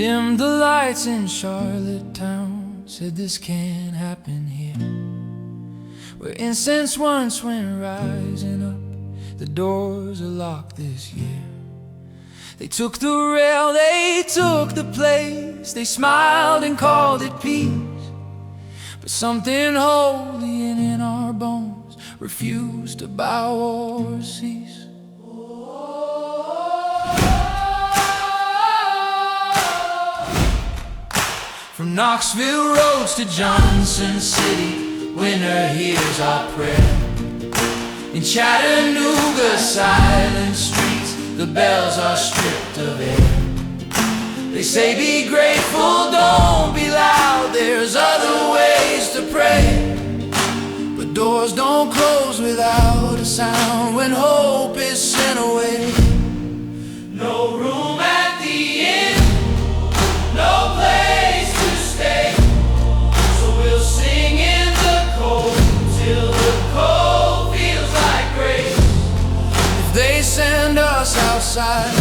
dimmed the lights in Charlottetown, said this can't happen here, where incense once went rising up. The doors are locked this year. They took the rail, they took the place, they smiled and called it peace. But something holy in our bones refused to bow or cease. From Knoxville roads to Johnson City, winter hears our prayer. In Chattanooga silent streets, the bells are stripped of air. They say be grateful, don't be loud, there's other ways to pray. But doors don't close without a sound when hope is sent away. No room at the inn, no place to stay, so we'll sing in the cold till the cold feels like grace. If they send us outside,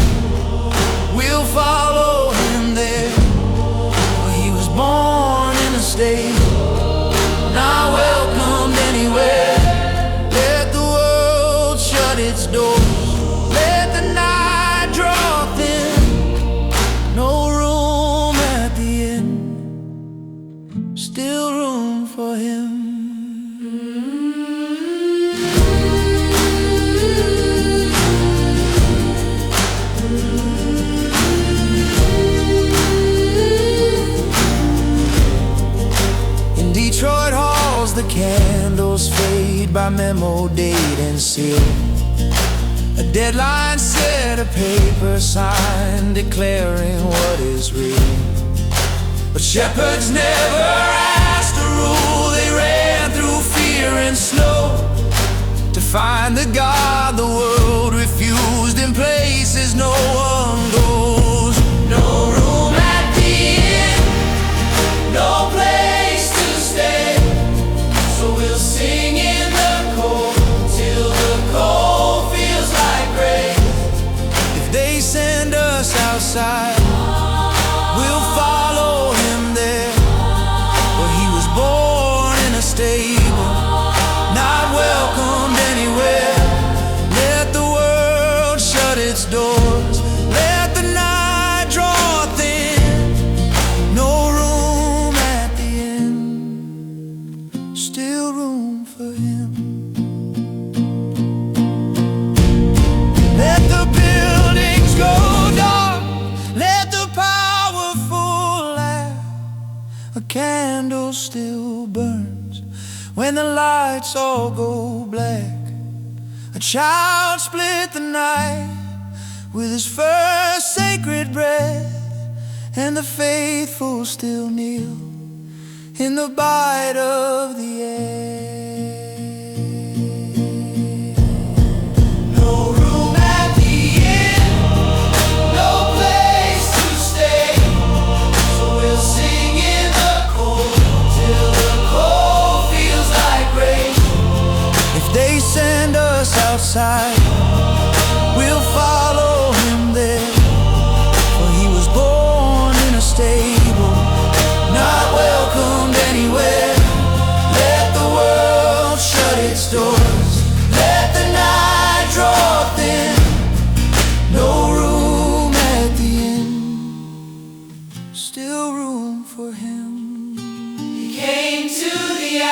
we'll follow him there. For he was born in a stable, not welcomed anywhere. Let the world shut its doors, let the night draw thin. No room at the inn, still room for him. Detroit halls, the candles fade by memo, date and seal. A deadline set, a paper signed declaring what is real. But shepherds never asked to rule, they ran through fear and snow to find the God the world refused in places no one goes. No room at the inn, no place to stay, so we'll sing in the cold till the cold feels like grace. If they send us outside, we'll follow him there, where he was born in a stable, not welcomed anywhere. Let the world shut its doors, let the night draw thin. No room at the inn, still room for him. Let the buildings go dark, let the powerful laugh. A candle still burns when the lights all go black. A child split the night with his first sacred breath, and the faithful still kneel in the bite of the air. No room at the inn, no place to stay, so we'll sing in the cold till the cold feels like rain. If they send us outside, we'll follow him there, for he was born in a stable, not welcomed anywhere. Let the world shut its doors, let the night draw thin. No room at the inn, still room for him. He came to the